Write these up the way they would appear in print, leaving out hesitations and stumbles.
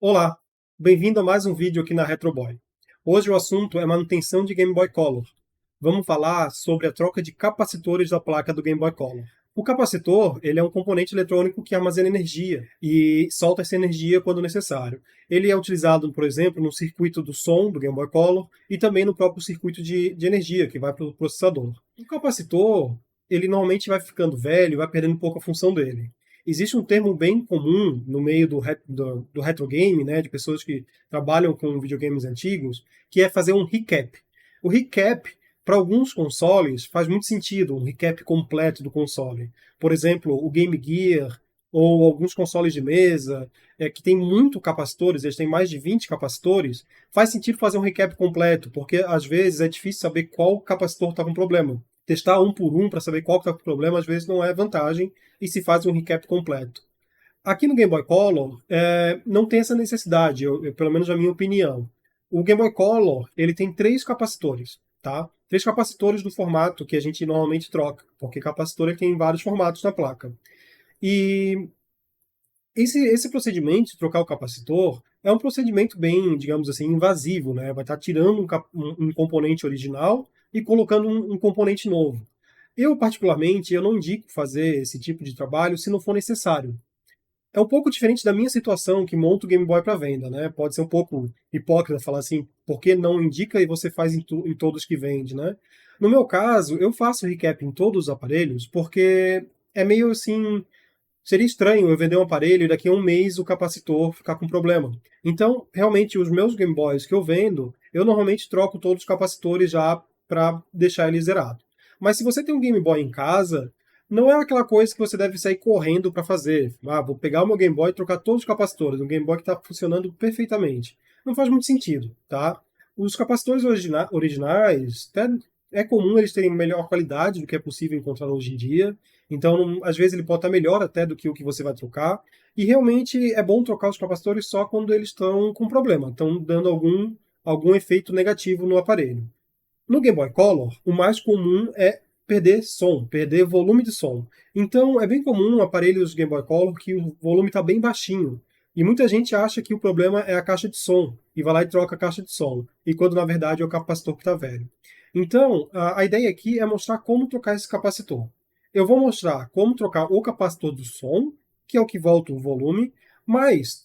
Olá, bem-vindo a mais um vídeo aqui na Retroboy. Hoje o assunto é manutenção de Game Boy Color. Vamos falar sobre a troca de capacitores da placa do Game Boy Color. O capacitor, ele é um componente eletrônico que armazena energia e solta essa energia quando necessário. Ele é utilizado, por exemplo, no circuito do som do Game Boy Color e também no próprio circuito de energia que vai para o processador. O capacitor, ele normalmente vai ficando velho, vai perdendo um pouco a função dele. Existe um termo bem comum no meio do retro game, né, de pessoas que trabalham com videogames antigos, que é fazer um recap. O recap, para alguns consoles, faz muito sentido, um recap completo do console. Por exemplo, o Game Gear ou alguns consoles de mesa, que tem muito capacitores, eles têm mais de 20 capacitores, faz sentido fazer um recap completo, porque às vezes é difícil saber qual capacitor está com problema. Testar um por um para saber qual está com problema, às vezes não é vantagem, e se faz um recap completo. Aqui no Game Boy Color, não tem essa necessidade, pelo menos na minha opinião. O Game Boy Color, ele tem três capacitores, tá? Três capacitores do formato que a gente normalmente troca, porque capacitor ele tem vários formatos na placa. E esse procedimento de trocar o capacitor é um procedimento bem, digamos assim, invasivo, né? Vai estar tirando um componente original e colocando um componente novo. Eu, particularmente, eu não indico fazer esse tipo de trabalho se não for necessário. É um pouco diferente da minha situação, que monta o Game Boy para venda, né? Pode ser um pouco hipócrita falar assim, por que não indica e você faz em todos que vende, né? No meu caso, eu faço recap em todos os aparelhos, porque é meio assim, seria estranho eu vender um aparelho e daqui a um mês o capacitor ficar com problema. Então, realmente, os meus Game Boys que eu vendo, eu normalmente troco todos os capacitores já para deixar ele zerado. Mas se você tem um Game Boy em casa, não é aquela coisa que você deve sair correndo para fazer. Ah, vou pegar o meu Game Boy e trocar todos os capacitores, um Game Boy que está funcionando perfeitamente. Não faz muito sentido, tá? Os capacitores originais, até é comum eles terem melhor qualidade do que é possível encontrar hoje em dia. Então, às vezes ele pode estar melhor até do que o que você vai trocar. E realmente é bom trocar os capacitores só quando eles estão com problema, estão dando algum efeito negativo no aparelho. No Game Boy Color, o mais comum é perder som, perder volume de som. Então, é bem comum aparelhos Game Boy Color que o volume está bem baixinho. E muita gente acha que o problema é a caixa de som e vai lá e troca a caixa de som, e quando na verdade é o capacitor que está velho. Então, a ideia aqui é mostrar como trocar esse capacitor. Eu vou mostrar como trocar o capacitor do som, que é o que volta o volume, mas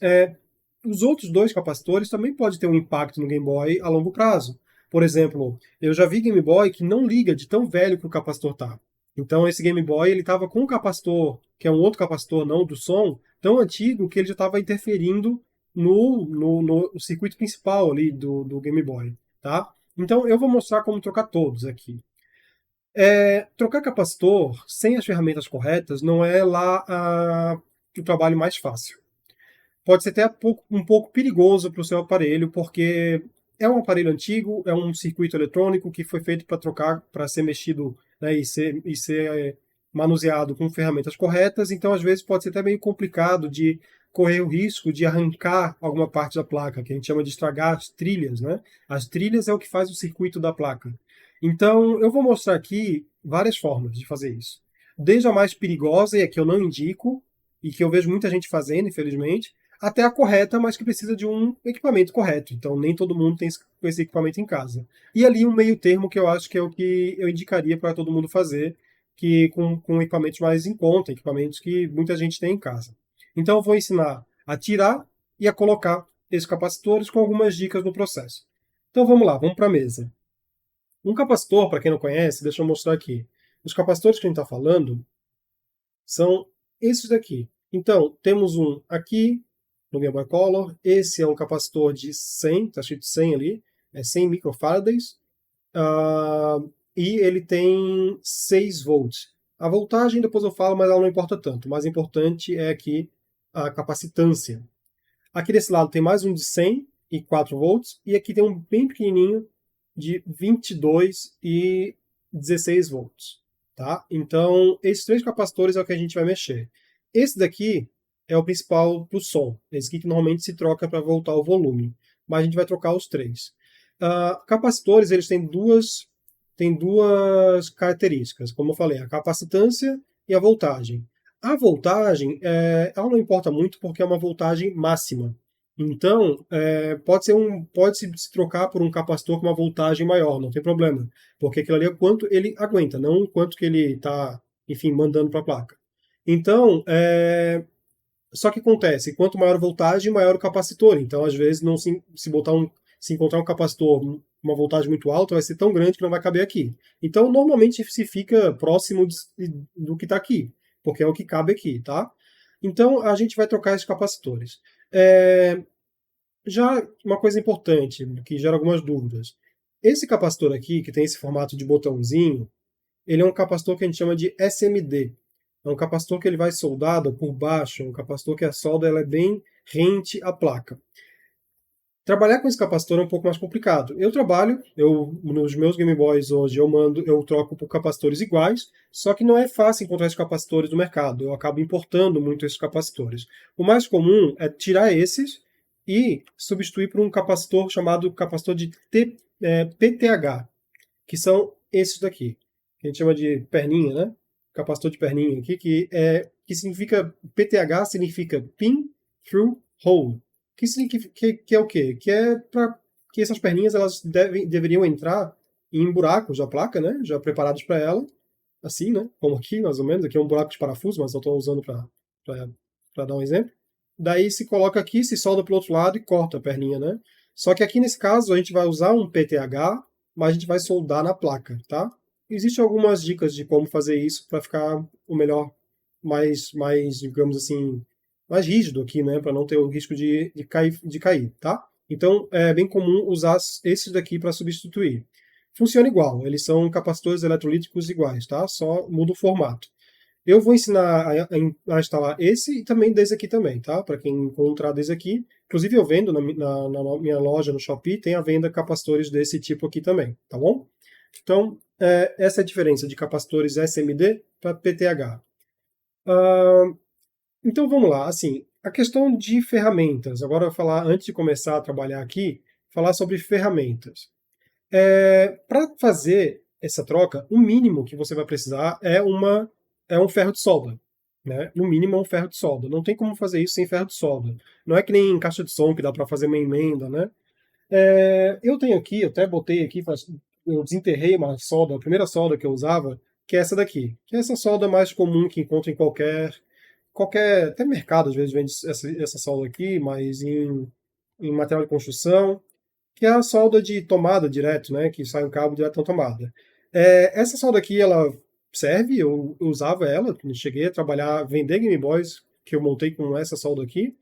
os outros dois capacitores também podem ter um impacto no Game Boy a longo prazo. Por exemplo, eu já vi Game Boy que não liga de tão velho que o capacitor tá. Então esse Game Boy ele estava com um capacitor, que é um outro capacitor não do som, tão antigo que ele já estava interferindo no circuito principal ali do Game Boy, tá? Então eu vou mostrar como trocar todos aqui. Trocar capacitor sem as ferramentas corretas não é lá o trabalho mais fácil. Pode ser até um pouco perigoso para o seu aparelho, porque é um aparelho antigo, é um circuito eletrônico que foi feito para trocar, para ser mexido, né, e ser manuseado com ferramentas corretas, então às vezes pode ser até meio complicado de correr o risco de arrancar alguma parte da placa, que a gente chama de estragar as trilhas, né? As trilhas é o que faz o circuito da placa. Então eu vou mostrar aqui várias formas de fazer isso. Desde a mais perigosa, e a que eu não indico, e que eu vejo muita gente fazendo, infelizmente, até a correta, mas que precisa de um equipamento correto. Então, nem todo mundo tem esse equipamento em casa. E ali um meio termo que eu acho que é o que eu indicaria para todo mundo fazer, que com equipamentos mais em conta, equipamentos que muita gente tem em casa. Então, eu vou ensinar a tirar e a colocar esses capacitores com algumas dicas no processo. Então, vamos lá, vamos para a mesa. Um capacitor, para quem não conhece, deixa eu mostrar aqui. Os capacitores que a gente está falando são esses daqui. Então, temos um aqui no Game Boy Color. Esse é um capacitor de 100, está escrito 100 ali, é 100 microfarads. E ele tem 6 volts. A voltagem depois eu falo, mas ela não importa tanto. O mais importante é aqui a capacitância. Aqui desse lado tem mais um de 100 e 4 volts. E aqui tem um bem pequenininho de 22 e 16 volts. Tá? Então, esses três capacitores é o que a gente vai mexer. Esse daqui é o principal para o som. Esse aqui que normalmente se troca para voltar o volume. Mas a gente vai trocar os três. Capacitores eles têm duas características. Como eu falei, a capacitância e a voltagem. A voltagem ela não importa muito porque é uma voltagem máxima. Então, pode se trocar por um capacitor com uma voltagem maior, não tem problema, porque aquilo ali é quanto ele aguenta, não o quanto que ele está, enfim, mandando para a placa. Então, só que acontece, quanto maior a voltagem, maior o capacitor. Então, às vezes, não se encontrar um capacitor com uma voltagem muito alta, vai ser tão grande que não vai caber aqui. Então, normalmente se fica próximo do que está aqui, porque é o que cabe aqui, tá? Então, a gente vai trocar esses capacitores. Já uma coisa importante, que gera algumas dúvidas. Esse capacitor aqui, que tem esse formato de botãozinho, ele é um capacitor que a gente chama de SMD. É um capacitor que ele vai soldado por baixo, um capacitor que a solda ela é bem rente à placa. Trabalhar com esse capacitor é um pouco mais complicado. Nos meus Game Boys hoje, eu troco por capacitores iguais, só que não é fácil encontrar esses capacitores no mercado. Eu acabo importando muito esses capacitores. O mais comum é tirar esses e substituir por um capacitor chamado capacitor de PTH, que são esses daqui, que a gente chama de perninha, né? Capacitor de perninha aqui, que significa, PTH significa Pin Through Hole, que é o quê? Que é para que essas perninhas elas deveriam entrar em buracos da placa, né? Já preparados para ela, assim, né? Como aqui, mais ou menos. Aqui é um buraco de parafuso, mas eu estou usando para dar um exemplo. Daí se coloca aqui, se solda para o outro lado e corta a perninha, né? Só que aqui nesse caso a gente vai usar um PTH, mas a gente vai soldar na placa, tá? Existem algumas dicas de como fazer isso para ficar o melhor, mais, digamos assim, mais rígido aqui, né? Para não ter o risco de cair, tá? Então é bem comum usar esses daqui para substituir. Funciona igual, eles são capacitores eletrolíticos iguais, tá? Só muda o formato. Eu vou ensinar a instalar esse e também desse aqui também, tá? Para quem encontrar desse aqui. Inclusive eu vendo na minha loja no Shopee, tem a venda capacitores desse tipo aqui também, tá bom? Então, essa é a diferença de capacitores SMD para PTH. Então vamos lá, assim, a questão de ferramentas. Agora eu vou falar, antes de começar a trabalhar aqui, falar sobre ferramentas. Para fazer essa troca, o mínimo que você vai precisar é um ferro de solda. Né? No mínimo é um ferro de solda. Não tem como fazer isso sem ferro de solda. Não é que nem em caixa de som que dá para fazer uma emenda, né? Eu tenho aqui, eu até botei aqui, eu desenterrei uma solda, a primeira solda que eu usava, que é essa daqui. Que é essa solda mais comum que encontra em qualquer até mercado às vezes vende essa solda aqui, mas em material de construção, que é a solda de tomada direto, né, que sai um cabo direto na tomada. Essa solda aqui, ela serve, eu usava ela, cheguei a trabalhar, vender Game Boys, que eu montei com essa solda aqui.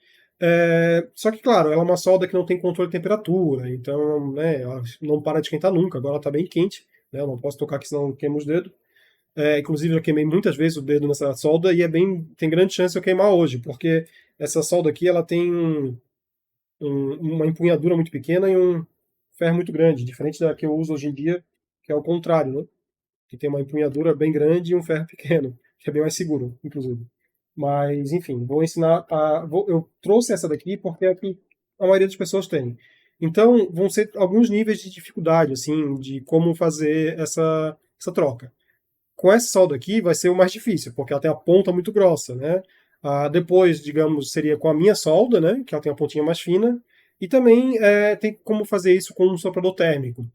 Só que, claro, ela é uma solda que não tem controle de temperatura, então, né, ela não para de esquentar nunca, agora ela está bem quente, né, eu não posso tocar aqui senão queima os dedos. Inclusive, eu queimei muitas vezes o dedo nessa solda e tem grande chance de eu queimar hoje, porque essa solda aqui, ela tem uma empunhadura muito pequena e um ferro muito grande, diferente da que eu uso hoje em dia, que é o contrário, né? Que tem uma empunhadura bem grande e um ferro pequeno, que é bem mais seguro, inclusive. Mas, enfim, eu trouxe essa daqui porque é a que a maioria das pessoas tem. Então, vão ser alguns níveis de dificuldade, assim, de como fazer essa troca. Com essa solda aqui vai ser o mais difícil, porque ela tem a ponta muito grossa, né? Depois, digamos, seria com a minha solda, né? Que ela tem a pontinha mais fina. E também tem como fazer isso com um soprador térmico.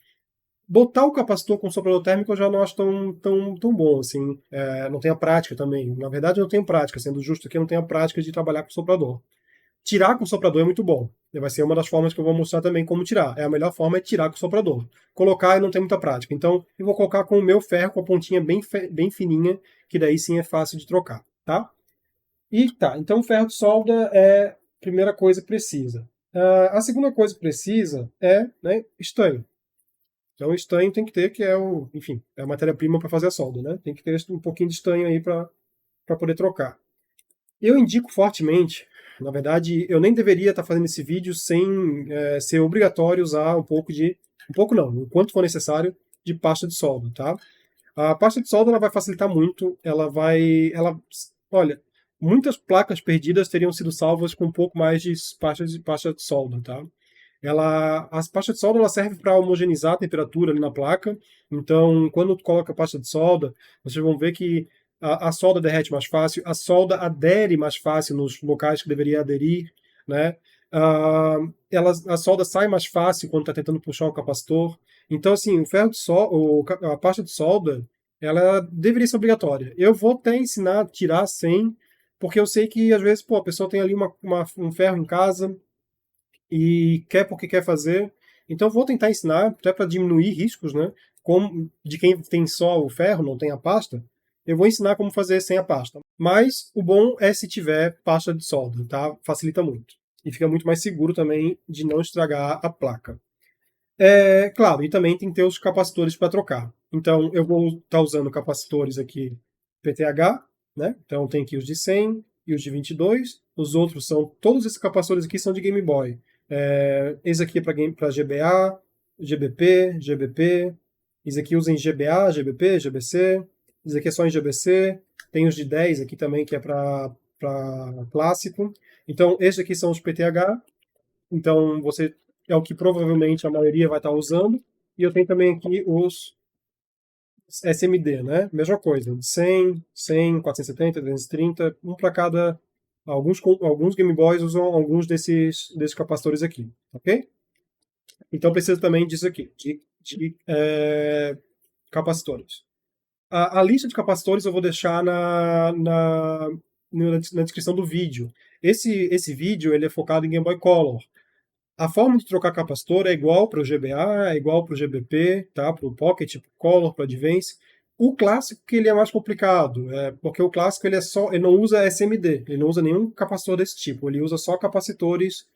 Botar o capacitor com soprador térmico eu já não acho tão bom, assim. Não tenho a prática também. Na verdade, eu não tenho prática, sendo justo aqui, eu não tenho a prática de trabalhar com soprador. Tirar com o soprador é muito bom. Vai ser uma das formas que eu vou mostrar também como tirar. A melhor forma é tirar com o soprador. Colocar eu não tenho muita prática. Então, eu vou colocar com o meu ferro, com a pontinha bem fininha, que daí sim é fácil de trocar, tá? E tá, então o ferro de solda é a primeira coisa que precisa. A segunda coisa que precisa é, né, estanho. Então, o estanho tem que ter, que enfim, é a matéria-prima para fazer a solda, né? Tem que ter um pouquinho de estanho aí para poder trocar. Eu indico fortemente, na verdade, eu nem deveria estar fazendo esse vídeo sem ser obrigatório usar um pouco não, o quanto for necessário, de pasta de solda, tá? A pasta de solda ela vai facilitar muito, olha, muitas placas perdidas teriam sido salvas com um pouco mais de pasta de solda, tá? As pastas de solda ela serve para homogeneizar a temperatura ali na placa. Então, quando tu coloca a pasta de solda, vocês vão ver que a solda derrete mais fácil, a solda adere mais fácil nos locais que deveria aderir, né? Ah, a solda sai mais fácil quando está tentando puxar o capacitor. Então, assim, o ferro de solda, a pasta de solda, ela deveria ser obrigatória. Eu vou até ensinar a tirar sem, porque eu sei que às vezes, pô, a pessoa tem ali um ferro em casa e quer porque quer fazer. Então, eu vou tentar ensinar, até para diminuir riscos, né? Como de quem tem só o ferro, não tem a pasta. Eu vou ensinar como fazer sem a pasta. Mas o bom é se tiver pasta de solda, tá? Facilita muito. E fica muito mais seguro também de não estragar a placa. É claro, e também tem que ter os capacitores para trocar. Então, eu vou estar usando capacitores aqui PTH, né? Então, tem aqui os de 100 e os de 22. Os outros são, todos esses capacitores aqui são de Game Boy. Esse aqui é para GBA, GBP, GBP. Esse aqui usa em GBA, GBP, GBC. Esse aqui é só em GBC. Tem os de 10 aqui também, que é para clássico. Então, esses aqui são os PTH. Então, você é o que provavelmente a maioria vai estar usando. E eu tenho também aqui os SMD, né? Mesma coisa, 100, 100, 470, 330, um para cada. Alguns Game Boys usam alguns desses capacitores aqui, ok? Então precisa também disso aqui, de capacitores. A lista de capacitores eu vou deixar na descrição do vídeo. Esse vídeo ele é focado em Game Boy Color. A forma de trocar capacitor é igual para o GBA, é igual para o GBP, tá? Para o Pocket, para o Color, para o Advance. O clássico que ele é mais complicado, porque o clássico ele não usa SMD, ele não usa nenhum capacitor desse tipo, ele usa só capacitores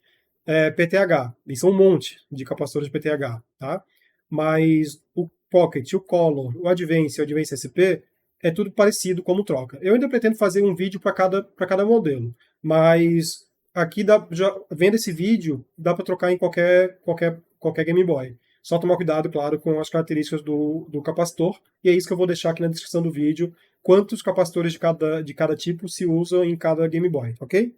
PTH. E são um monte de capacitores PTH, tá? Mas o Pocket, o Color, o Advance e o Advance SP é tudo parecido como troca. Eu ainda pretendo fazer um vídeo para cada modelo, mas aqui vendo esse vídeo, dá para trocar em qualquer Game Boy. Só tomar cuidado, claro, com as características do capacitor, e é isso que eu vou deixar aqui na descrição do vídeo, quantos capacitores de cada tipo se usam em cada Game Boy, ok?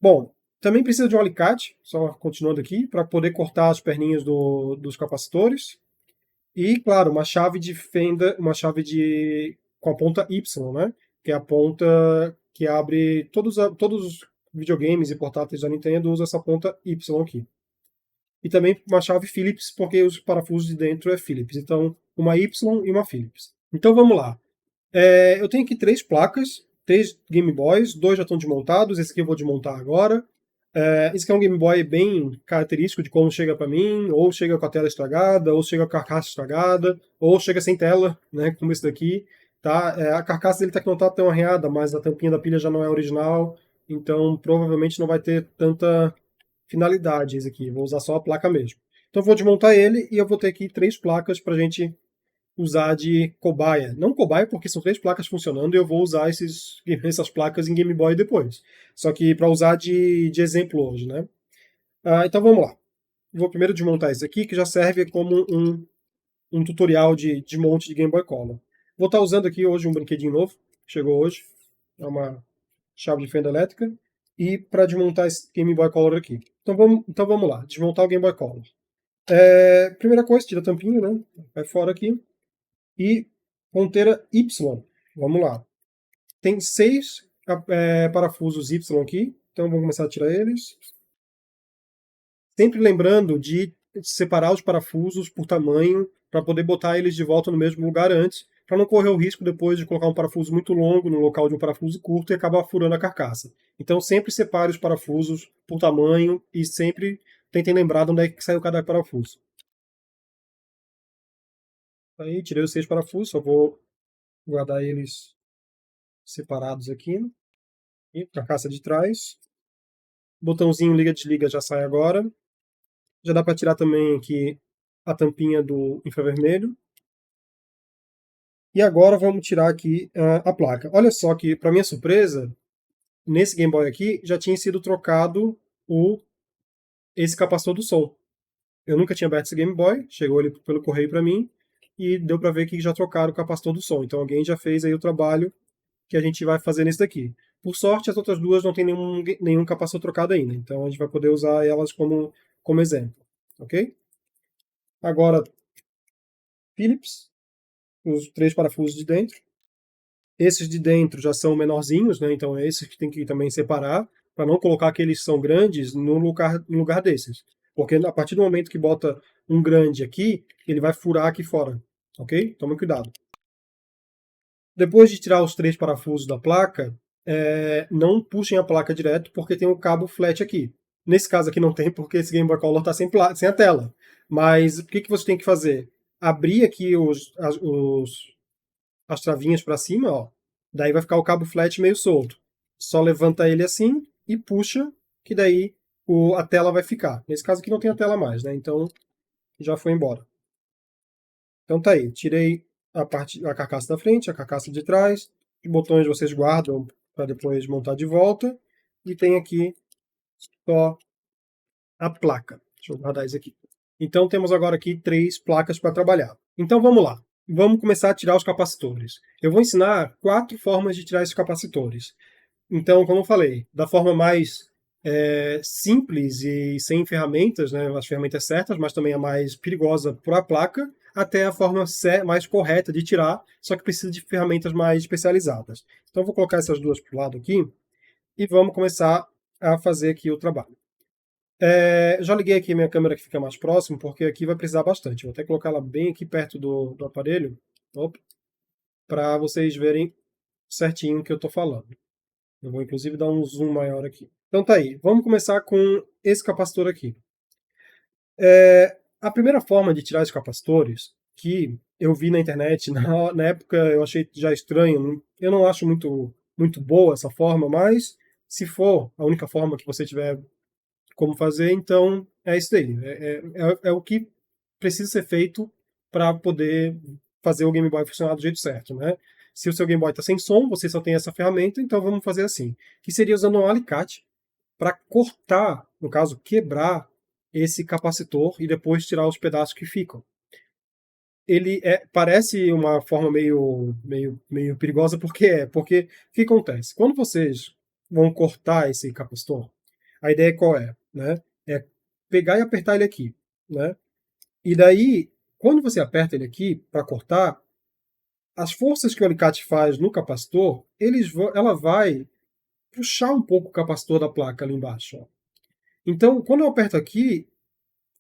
Bom, também precisa de um alicate, só continuando aqui, para poder cortar as perninhas dos capacitores. E, claro, uma chave de fenda, com a ponta Y, né? Que é a ponta que abre todos os videogames e portáteis da Nintendo usam essa ponta Y aqui. E também uma chave Phillips, porque os parafusos de dentro é Phillips. Então, uma Y e uma Phillips. Então vamos lá. Eu tenho aqui três placas, três Game Boys, dois já estão desmontados, esse aqui eu vou desmontar agora. Esse aqui é um Game Boy bem característico de como chega para mim, ou chega com a tela estragada, ou chega com a carcaça estragada, ou chega sem tela, né, como esse daqui. Tá? A carcaça dele tá que não tá tão arranhada, mas a tampinha da pilha já não é original, então provavelmente não vai ter tanta finalidade esse aqui, vou usar só a placa mesmo. Então eu vou desmontar ele e eu vou ter aqui três placas para a gente usar de cobaia. Não cobaia porque são três placas funcionando e eu vou usar essas placas em Game Boy depois. Só que para usar de exemplo hoje, né? Então vamos lá. Vou primeiro desmontar esse aqui, que já serve como um tutorial de monte de Game Boy Color. Vou estar usando aqui hoje um brinquedinho novo, que chegou hoje. É uma chave de fenda elétrica. E para desmontar esse Game Boy Color aqui. Então vamos lá, desmontar o Game Boy Color. Primeira coisa, tira a tampinha, né? Vai fora aqui. E ponteira Y. Vamos lá. Tem seis parafusos Y aqui, então vamos começar a tirar eles. Sempre lembrando de separar os parafusos por tamanho para poder botar eles de volta no mesmo lugar antes, para não correr o risco depois de colocar um parafuso muito longo no local de um parafuso curto e acabar furando a carcaça. Então sempre separe os parafusos por tamanho e sempre tentem lembrar de onde é que saiu cada parafuso. Aí tirei os seis parafusos, só vou guardar eles separados aqui. E carcaça de trás. Botãozinho liga-desliga já sai agora. Já dá para tirar também aqui a tampinha do infravermelho. E agora vamos tirar aqui a placa. Olha só que, para minha surpresa, nesse Game Boy aqui já tinha sido trocado esse capacitor do som. Eu nunca tinha aberto esse Game Boy, chegou ele pelo correio para mim e deu para ver que já trocaram o capacitor do som. Então alguém já fez aí o trabalho que a gente vai fazer nesse daqui. Por sorte, as outras duas não tem nenhum capacitor trocado ainda, então a gente vai poder usar elas como exemplo, ok? Agora, Phillips, os três parafusos de dentro. Esses de dentro já são menorzinhos, né? Então é esses que tem que também separar. para não colocar aqueles que são grandes no lugar desses. Porque a partir do momento que bota um grande aqui, ele vai furar aqui fora, ok? Tome cuidado. Depois de tirar os 3 parafusos da placa, não puxem a placa direto, porque tem o cabo flat aqui. Nesse caso aqui não tem, porque esse Game Boy Color está sem a tela. Mas o que você tem que fazer? Abrir aqui as travinhas para cima, ó. Daí vai ficar o cabo flat meio solto. Só levanta ele assim e puxa, que daí a tela vai ficar. Nesse caso aqui não tem a tela mais, né? Então já foi embora. Então tá aí, tirei a carcaça da frente, a carcaça de trás, os botões vocês guardam para depois montar de volta, e tem aqui só a placa. Deixa eu guardar isso aqui. Então temos agora aqui 3 placas para trabalhar. Então vamos lá. Vamos começar a tirar os capacitores. Eu vou ensinar 4 formas de tirar esses capacitores. Então, como eu falei, da forma mais simples e sem ferramentas, né, as ferramentas certas, mas também a mais perigosa para a placa, até a forma mais correta de tirar, só que precisa de ferramentas mais especializadas. Então, eu vou colocar essas duas para o lado aqui e vamos começar a fazer aqui o trabalho. Já liguei aqui minha câmera que fica mais próximo, porque aqui vai precisar bastante. Vou até colocar ela bem aqui perto do aparelho, para vocês verem certinho o que eu estou falando. Eu vou inclusive dar um zoom maior aqui. Então tá aí, vamos começar com esse capacitor aqui. A primeira forma de tirar esses capacitores, que eu vi na internet, na época eu achei já estranho, eu não acho muito boa essa forma, mas se for a única forma que você tiver como fazer, então é isso aí. É o que precisa ser feito para poder fazer o Game Boy funcionar do jeito certo, né? Se o seu Game Boy está sem som, você só tem essa ferramenta, então vamos fazer assim. Que seria usando um alicate para cortar, no caso, quebrar esse capacitor e depois tirar os pedaços que ficam. Ele parece uma forma meio perigosa, porque o que acontece? Quando vocês vão cortar esse capacitor, a ideia qual é? Né? É pegar e apertar ele aqui. Né? E daí, quando você aperta ele aqui para cortar, as forças que o alicate faz no capacitor, ela vai puxar um pouco o capacitor da placa ali embaixo. Ó. Então, quando eu aperto aqui,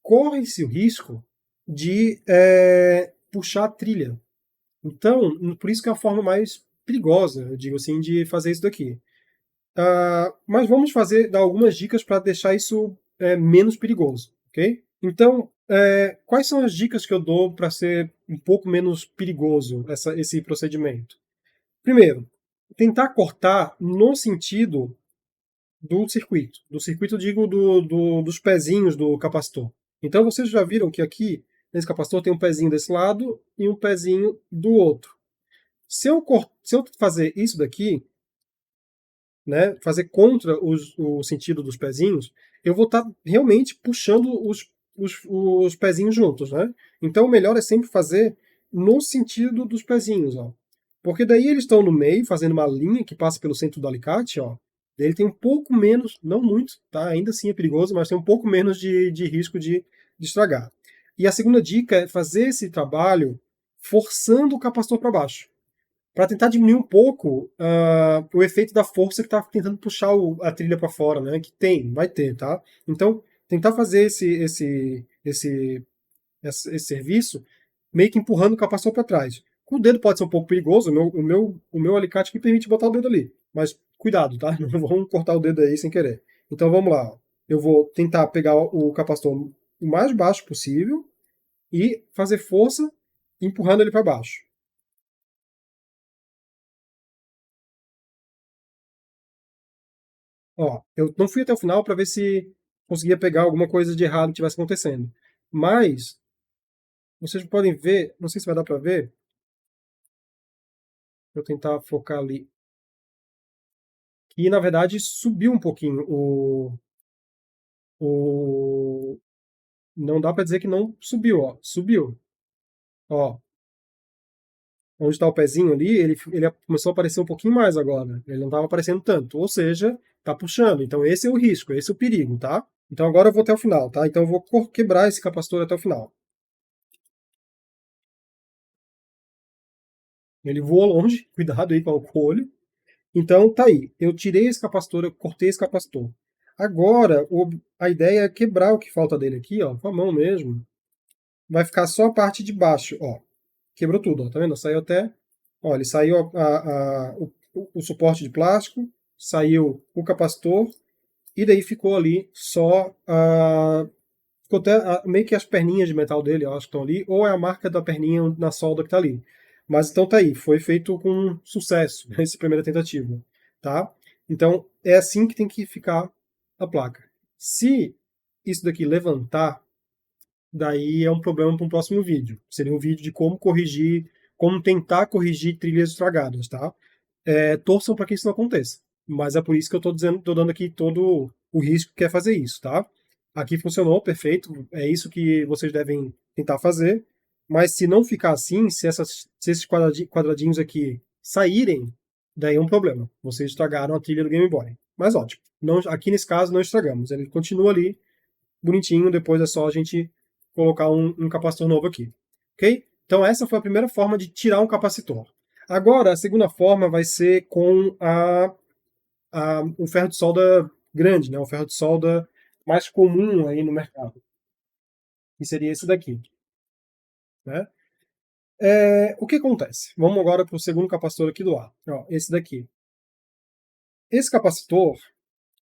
corre-se o risco de puxar a trilha. Então, por isso que é a forma mais perigosa, eu digo assim, de fazer isso daqui. Mas vamos dar algumas dicas para deixar isso menos perigoso, ok? Então, quais são as dicas que eu dou para ser um pouco menos perigoso esse procedimento? Primeiro, tentar cortar no sentido do circuito. Do circuito, digo, dos pezinhos do capacitor. Então, vocês já viram que aqui, nesse capacitor, tem um pezinho desse lado e um pezinho do outro. Se eu fazer isso daqui, né, fazer contra o sentido dos pezinhos, eu vou estar realmente puxando os pezinhos juntos, né? Então o melhor é sempre fazer no sentido dos pezinhos, ó. Porque daí eles estão no meio, fazendo uma linha que passa pelo centro do alicate, ó. Ele tem um pouco menos, não muito, tá? Ainda assim é perigoso, mas tem um pouco menos de risco de estragar. E a segunda dica é fazer esse trabalho forçando o capacitor para baixo para tentar diminuir um pouco o efeito da força que está tentando puxar a trilha para fora, né? Que vai ter, tá? Então, tentar fazer esse serviço meio que empurrando o capacitor para trás. Com o dedo pode ser um pouco perigoso, o meu alicate que permite botar o dedo ali. Mas cuidado, tá? Não vamos cortar o dedo aí sem querer. Então vamos lá. Eu vou tentar pegar o capacitor o mais baixo possível e fazer força empurrando ele para baixo. Ó, eu não fui até o final para ver se conseguia pegar alguma coisa de errado que estivesse acontecendo. Mas vocês podem ver, não sei se vai dar para ver, vou tentar focar ali, que na verdade subiu um pouquinho o não dá para dizer que não subiu, ó, subiu. Ó, onde está o pezinho ali, ele começou a aparecer um pouquinho mais agora. Ele não estava aparecendo tanto, ou seja, tá puxando. Então esse é o risco, esse é o perigo, tá? Então agora eu vou até o final, tá? Então eu vou quebrar esse capacitor até o final. Ele voou longe, cuidado aí com o olho. Então tá aí, eu tirei esse capacitor, eu cortei esse capacitor. Agora, a ideia é quebrar o que falta dele aqui, ó, com a mão mesmo. Vai ficar só a parte de baixo, ó. Quebrou tudo, ó, tá vendo? Saiu até, ó, ele saiu o suporte de plástico, saiu o capacitor, e daí ficou ali só ficou até meio que as perninhas de metal dele, eu acho que estão ali, ou é a marca da perninha na solda que está ali. Mas então tá aí, foi feito com sucesso essa primeira tentativa, tá? Então é assim que tem que ficar a placa. Se isso daqui levantar, daí é um problema para um próximo vídeo. Seria um vídeo de como corrigir, como tentar corrigir trilhas estragadas, tá? Torçam para que isso não aconteça. Mas é por isso que eu estou dizendo, tô dando aqui todo o risco que é fazer isso, tá? Aqui funcionou, perfeito. É isso que vocês devem tentar fazer. Mas se não ficar assim, se esses quadradinhos aqui saírem, daí é um problema. Vocês estragaram a trilha do Game Boy. Mas ótimo. Não, aqui nesse caso não estragamos. Ele continua ali, bonitinho. Depois é só a gente colocar um capacitor novo aqui. Ok? Então essa foi a primeira forma de tirar um capacitor. Agora, a segunda forma vai ser com um ferro de solda grande, né? Um ferro de solda mais comum aí no mercado, que seria esse daqui, né? O que acontece? Vamos agora para o segundo capacitor aqui do lado. Ó, esse daqui. Esse capacitor,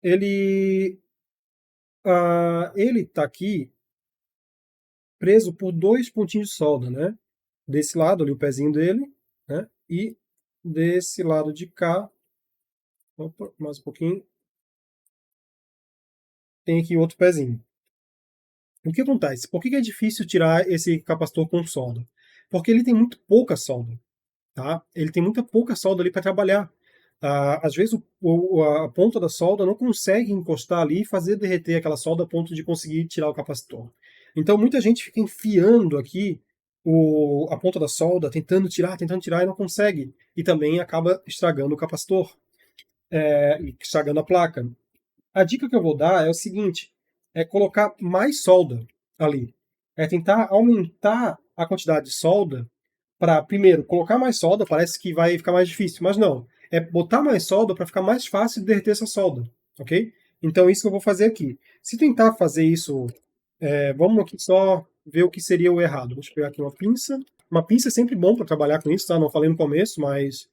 ele está aqui preso por dois pontinhos de solda, né? Desse lado ali o pezinho dele, né? E desse lado de cá, opa, mais um pouquinho, tem aqui outro pezinho. O que acontece? Por que é difícil tirar esse capacitor com solda? Porque ele tem muito pouca solda, tá? Ele tem muita pouca solda ali para trabalhar. Às vezes a ponta da solda não consegue encostar ali e fazer derreter aquela solda a ponto de conseguir tirar o capacitor. Então muita gente fica enfiando aqui a ponta da solda, tentando tirar e não consegue. E também acaba estragando o capacitor, estragando a placa. A dica que eu vou dar é o seguinte: é colocar mais solda ali. É tentar aumentar a quantidade de solda para, primeiro, colocar mais solda, parece que vai ficar mais difícil, mas não. É botar mais solda para ficar mais fácil de derreter essa solda, ok? Então, isso que eu vou fazer aqui. Se tentar fazer isso, vamos aqui só ver o que seria o errado. Deixa eu pegar aqui uma pinça. Uma pinça é sempre bom para trabalhar com isso, tá? Não falei no começo, mas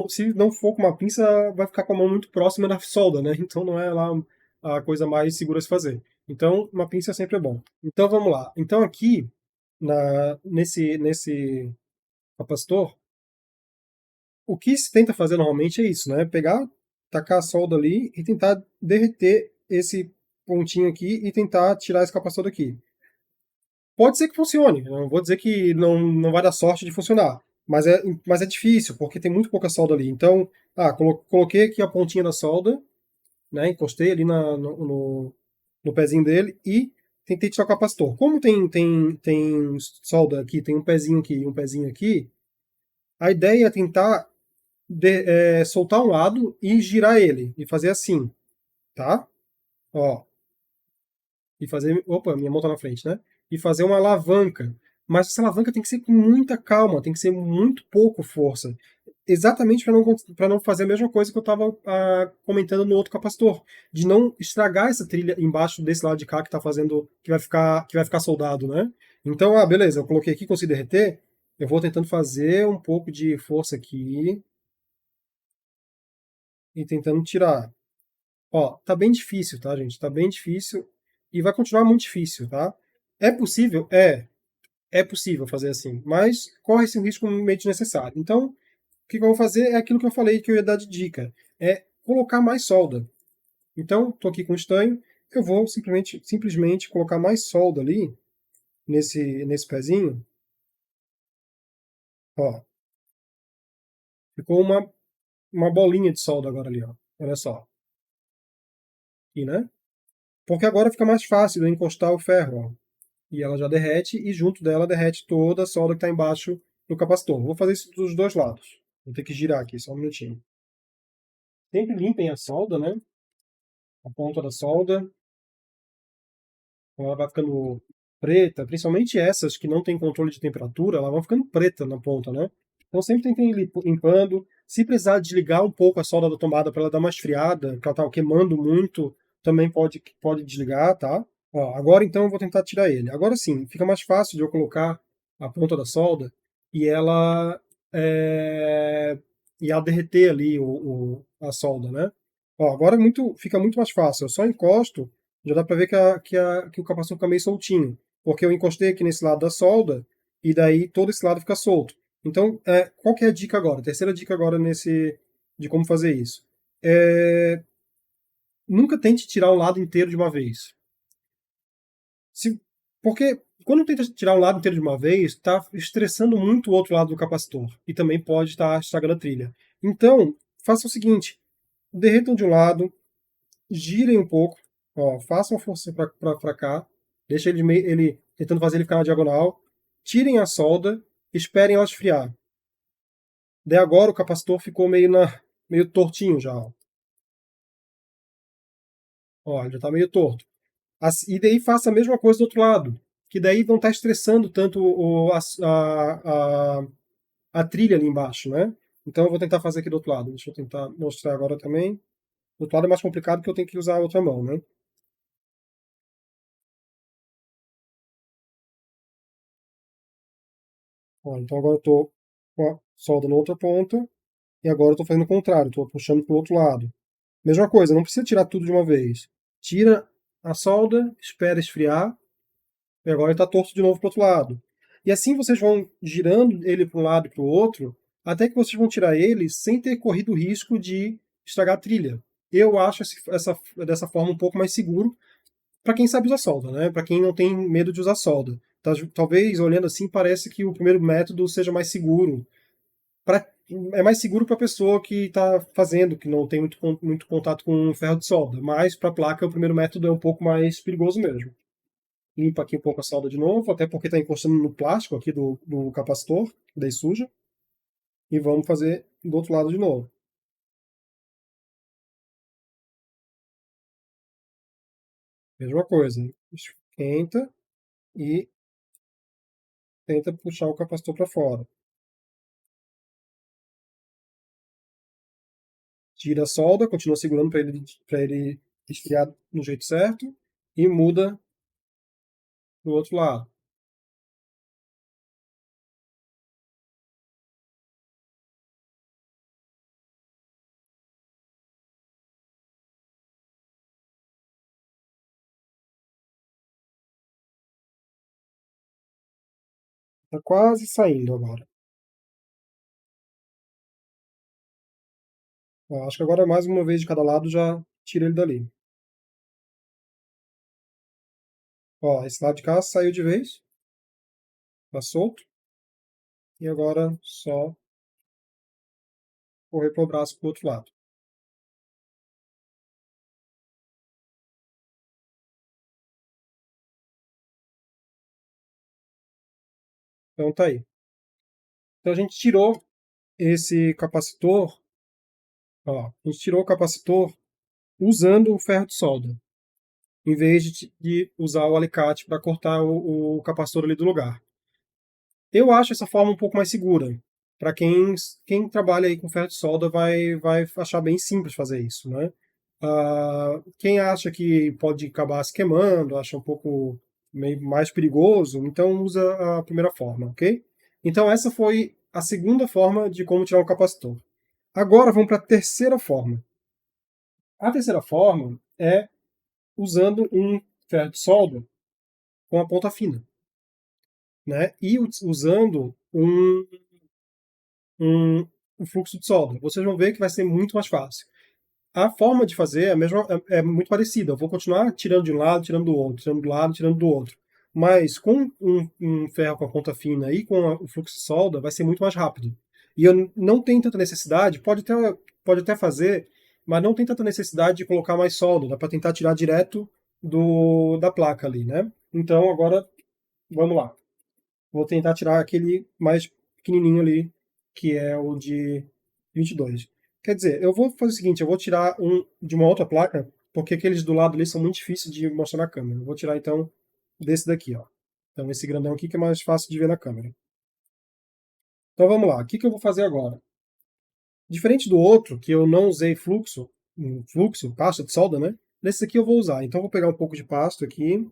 se não for com uma pinça, vai ficar com a mão muito próxima da solda, né? Então não é lá a coisa mais segura a se fazer. Então, uma pinça sempre é bom. Então vamos lá. Então aqui, nesse capacitor, o que se tenta fazer normalmente é isso, né? Pegar, tacar a solda ali e tentar derreter esse pontinho aqui e tentar tirar esse capacitor daqui. Pode ser que funcione, eu não vou dizer que não vai dar sorte de funcionar, mas é difícil, porque tem muito pouca solda ali. Então, coloquei aqui a pontinha da solda, né, encostei ali no pezinho dele e tentei tirar o capacitor. Como tem solda aqui, tem um pezinho aqui e um pezinho aqui, a ideia é tentar soltar um lado e girar ele, e fazer assim, tá? Ó, e fazer. Opa, minha mão tá na frente, né? E fazer uma alavanca. Mas essa alavanca tem que ser com muita calma, tem que ser muito pouco força. Exatamente para não fazer a mesma coisa que eu estava comentando no outro capacitor. De não estragar essa trilha embaixo desse lado de cá que tá fazendo. Que vai ficar soldado, né? Então, beleza, eu coloquei aqui, consegui derreter. Eu vou tentando fazer um pouco de força aqui. E tentando tirar. Ó, tá bem difícil, tá, gente? Tá bem difícil e vai continuar muito difícil, tá? É possível? É possível fazer assim, mas corre-se um risco meio desnecessário. Então, o que eu vou fazer é aquilo que eu falei que eu ia dar de dica, é colocar mais solda. Então, tô aqui com o estanho, eu vou simplesmente colocar mais solda ali, nesse pezinho, ó. Ficou uma bolinha de solda agora ali, ó. Olha só. E, né? Porque agora fica mais fácil de eu encostar o ferro, ó. E ela já derrete, e junto dela derrete toda a solda que está embaixo do capacitor. Vou fazer isso dos dois lados. Vou ter que girar aqui, só um minutinho. Sempre limpem a solda, né? A ponta da solda. Ela vai ficando preta, principalmente essas que não tem controle de temperatura, elas vão ficando preta na ponta, né? Então sempre tentem ir limpando. Se precisar desligar um pouco a solda da tomada para ela dar uma esfriada, porque ela estava queimando muito, também pode desligar, tá? Ó, agora então eu vou tentar tirar ele. Agora sim, fica mais fácil de eu colocar a ponta da solda e é, ela derreter ali a solda, né? Ó, agora fica muito mais fácil. Eu só encosto, já dá para ver que o capacitor fica meio soltinho, porque eu encostei aqui nesse lado da solda e daí todo esse lado fica solto. Então, qual que é a dica agora? A terceira dica agora de como fazer isso. Nunca tente tirar um lado inteiro de uma vez. Se, porque quando tenta tirar um lado inteiro de uma vez, está estressando muito o outro lado do capacitor e também pode estar estragando a trilha. Então, faça o seguinte: derretam de um lado, girem um pouco, ó, façam força para cá, deixa ele tentando fazer ele ficar na diagonal, tirem a solda, esperem ela esfriar. Daí agora o capacitor ficou meio tortinho já. Ó, ele já está meio torto. E daí faça a mesma coisa do outro lado, que daí não está estressando tanto a trilha ali embaixo, né? Então eu vou tentar fazer aqui do outro lado. Deixa eu tentar mostrar agora também. Do outro lado é mais complicado porque eu tenho que usar a outra mão, né? Ó, então agora eu estou com a solda na outra ponta e agora eu estou fazendo o contrário, estou puxando para o outro lado. Mesma coisa, não precisa tirar tudo de uma vez. Tira a solda, espera esfriar e agora ele está torto de novo para o outro lado. E assim vocês vão girando ele para um lado e para o outro, até que vocês vão tirar ele sem ter corrido o risco de estragar a trilha. Eu acho dessa forma um pouco mais seguro para quem sabe usar solda, né? Para quem não tem medo de usar solda. Talvez, olhando assim, parece que o primeiro método seja mais seguro. Pra, é mais seguro para a pessoa que está fazendo, que não tem muito contato com ferro de solda. Mas para a placa, o primeiro método é um pouco mais perigoso mesmo. Limpa aqui um pouco a solda de novo, até porque está encostando no plástico aqui do capacitor, daí suja. E vamos fazer do outro lado de novo. Mesma coisa. Esquenta e tenta puxar o capacitor para fora. Tira a solda, continua segurando para ele esfriar no jeito certo e muda para o outro lado. Está quase saindo agora. Ó, acho que agora mais uma vez de cada lado já tira ele dali. Ó, esse lado de cá saiu de vez, está solto. E agora só correr para o braço para o outro lado. Então tá aí. Então a gente tirou esse capacitor, ó, a gente tirou o capacitor usando o ferro de solda, em vez de usar o alicate para cortar o capacitor ali do lugar. Eu acho essa forma um pouco mais segura. Para quem trabalha aí com ferro de solda vai achar bem simples fazer isso, né? Quem acha que pode acabar se queimando, acha um pouco meio mais perigoso, então usa a primeira forma, ok? Então essa foi a segunda forma de como tirar um capacitor. Agora vamos para a terceira forma. A terceira forma é usando um ferro de solda com a ponta fina, né? E usando um fluxo de solda. Vocês vão ver que vai ser muito mais fácil. A forma de fazer é muito parecida. Eu vou continuar tirando de um lado, tirando do outro, tirando do lado, tirando do outro. Mas com um ferro com a ponta fina e com o fluxo de solda, vai ser muito mais rápido. E eu não tenho tanta necessidade, pode até fazer, mas não tem tanta necessidade de colocar mais solda. Dá para tentar tirar direto da placa ali, né? Então agora, vamos lá. Vou tentar tirar aquele mais pequenininho ali, que é o de 22. Quer dizer, eu vou fazer o seguinte, eu vou tirar um de uma outra placa, porque aqueles do lado ali são muito difíceis de mostrar na câmera. Eu vou tirar então desse daqui, ó. Então esse grandão aqui que é mais fácil de ver na câmera. Então vamos lá, o que eu vou fazer agora? Diferente do outro, que eu não usei pasta de solda, né? Nesse aqui eu vou usar. Então eu vou pegar um pouco de pasta aqui,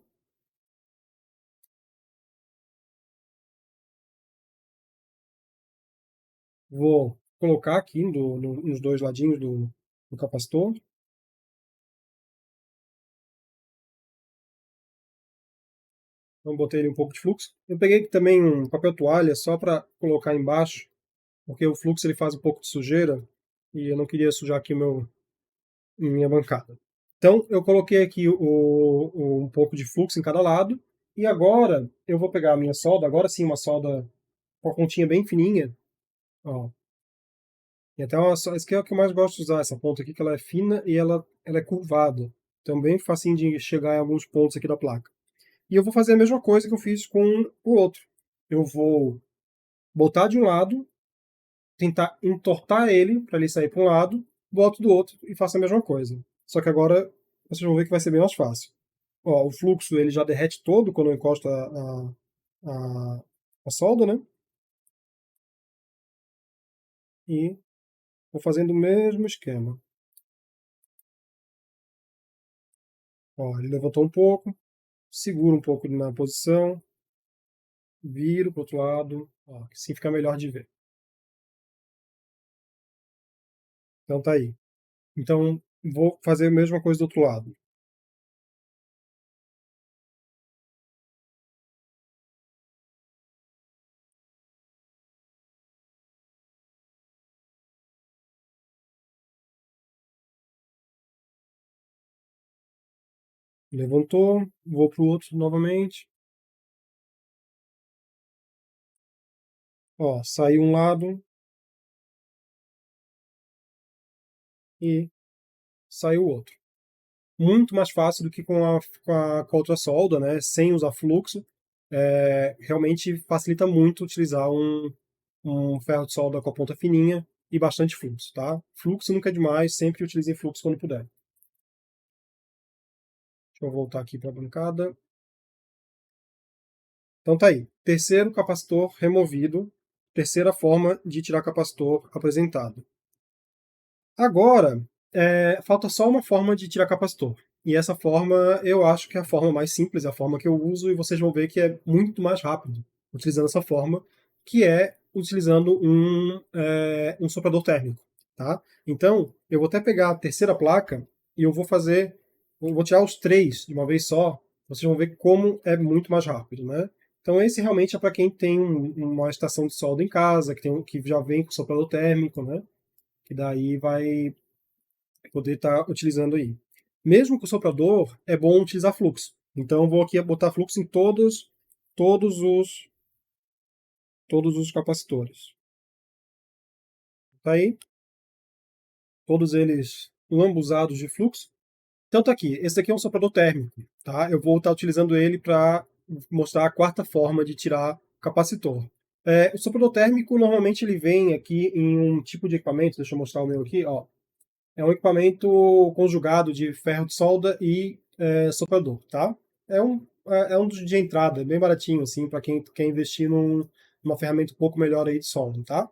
vou colocar aqui nos dois ladinhos do capacitor. Então botei ali um pouco de fluxo. Eu peguei também um papel toalha só para colocar embaixo, porque o fluxo ele faz um pouco de sujeira e eu não queria sujar aqui minha bancada. Então eu coloquei aqui um pouco de fluxo em cada lado e agora eu vou pegar a minha solda, agora sim uma solda com a pontinha bem fininha, ó. E até essa aqui é o que eu mais gosto de usar, essa ponta aqui, que ela é fina e ela é curvada. Então bem facinho de chegar em alguns pontos aqui da placa. E eu vou fazer a mesma coisa que eu fiz com o outro. Eu vou botar de um lado, tentar entortar ele para ele sair para um lado, boto do outro e faço a mesma coisa. Só que agora vocês vão ver que vai ser bem mais fácil. Ó, o fluxo ele já derrete todo quando eu encosto a, a solda, né? E vou fazendo o mesmo esquema. Ó, ele levantou um pouco, seguro um pouco na posição, viro para o outro lado, ó, que assim fica melhor de ver. Então tá aí. Então vou fazer a mesma coisa do outro lado. Levantou, vou para o outro novamente. Ó, saiu um lado e saiu o outro. Muito mais fácil do que com a outra solda, né? Sem usar fluxo. Realmente facilita muito utilizar um ferro de solda com a ponta fininha e bastante fluxo, tá? Fluxo nunca é demais, sempre utilize fluxo quando puder. Deixa eu voltar aqui para a bancada. Então tá aí. Terceiro capacitor removido. Terceira forma de tirar capacitor apresentado. Agora, falta só uma forma de tirar capacitor. E essa forma eu acho que é a forma mais simples, é a forma que eu uso, e vocês vão ver que é muito mais rápido utilizando essa forma, que é utilizando um soprador térmico. Tá? Então, eu vou até pegar a terceira placa e eu vou tirar os três de uma vez só, vocês vão ver como é muito mais rápido. Né? Então, esse realmente é para quem tem uma estação de solda em casa, que já vem com soprador térmico, né? Que daí vai poder estar utilizando aí. Mesmo com o soprador, é bom utilizar fluxo. Então, eu vou aqui botar fluxo em todos os, todos os capacitores. Tá aí, todos eles lambuzados de fluxo. Então tá aqui, esse aqui é um soprador térmico, tá? Eu vou estar utilizando ele para mostrar a quarta forma de tirar capacitor. O soprador térmico, normalmente ele vem aqui em um tipo de equipamento, deixa eu mostrar o meu aqui, ó. É um equipamento conjugado de ferro de solda e soprador, tá? É um de entrada, bem baratinho, assim, para quem quer investir numa ferramenta um pouco melhor aí de solda, tá?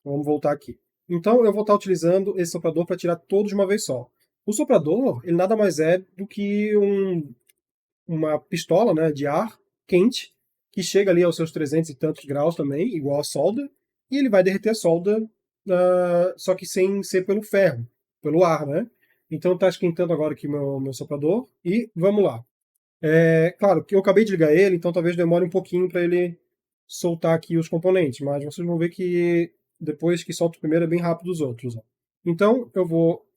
Vamos voltar aqui. Então, eu vou estar utilizando esse soprador para tirar todos de uma vez só. O soprador, ele nada mais é do que uma pistola, né, de ar quente, que chega ali aos seus 300 e tantos graus também, igual a solda, e ele vai derreter a solda, só que sem ser pelo ferro, pelo ar, né? Então está esquentando agora aqui meu soprador, e vamos lá. Claro que eu acabei de ligar ele, então talvez demore um pouquinho para ele soltar aqui os componentes, mas vocês vão ver que depois que solta o primeiro é bem rápido os outros. Ó. Então eu vou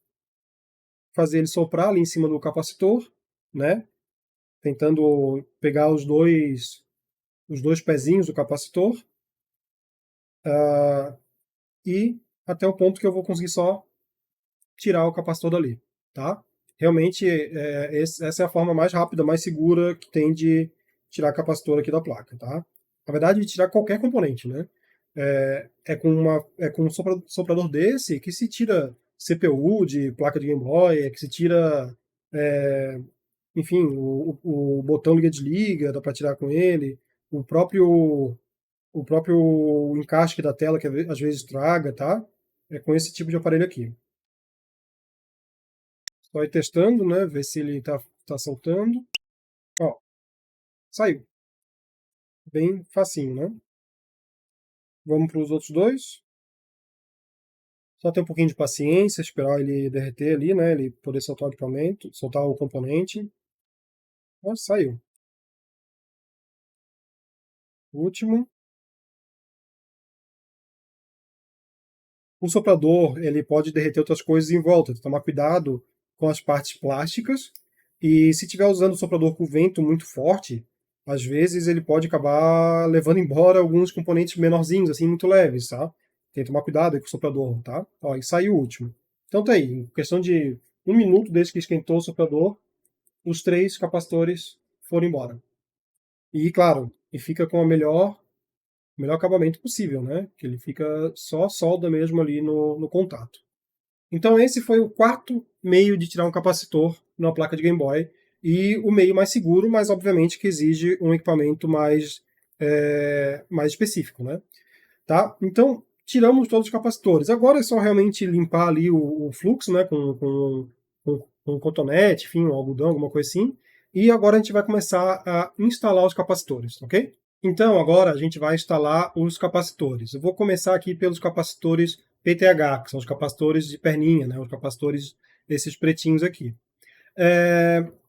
fazer ele soprar ali em cima do capacitor, né? Tentando pegar os dois pezinhos do capacitor, e até o ponto que eu vou conseguir só tirar o capacitor dali, tá? Realmente, essa é a forma mais rápida, mais segura que tem de tirar capacitor aqui da placa, tá? Na verdade, de tirar qualquer componente, né? Com um soprador desse que se tira CPU de placa de Game Boy, que se tira, é, enfim, o botão liga-desliga, dá para tirar com ele, o próprio o próprio encaixe da tela, que às vezes estraga, tá? é com esse tipo de aparelho aqui. Só ir testando, né? Ver se ele tá soltando. Ó, saiu. Bem facinho, né? Vamos para os outros dois. Só ter um pouquinho de paciência, esperar ele derreter ali, né? Ele poder soltar o equipamento, soltar o componente. Ó, saiu. Último. O soprador, ele pode derreter outras coisas em volta. Então, tomar cuidado com as partes plásticas. E se estiver usando o soprador com vento muito forte, às vezes ele pode acabar levando embora alguns componentes menorzinhos, assim, muito leves, tá? Tem que tomar cuidado aí com o soprador, tá? Ó, e saiu o último. Então tá aí, em questão de 1 minuto desde que esquentou o soprador, os 3 capacitores foram embora. E, claro, e fica com o melhor acabamento possível, né? Que ele fica só solda mesmo ali no contato. Então esse foi o quarto meio de tirar um capacitor numa placa de Game Boy e o meio mais seguro, mas obviamente que exige um equipamento mais específico, né? Tá? Então tiramos todos os capacitores. Agora é só realmente limpar ali o fluxo, né? Com cotonete, enfim, um algodão, alguma coisa assim. E agora a gente vai começar a instalar os capacitores, ok? Então, agora a gente vai instalar os capacitores. Eu vou começar aqui pelos capacitores PTH, que são os capacitores de perninha, né? Os capacitores desses pretinhos aqui.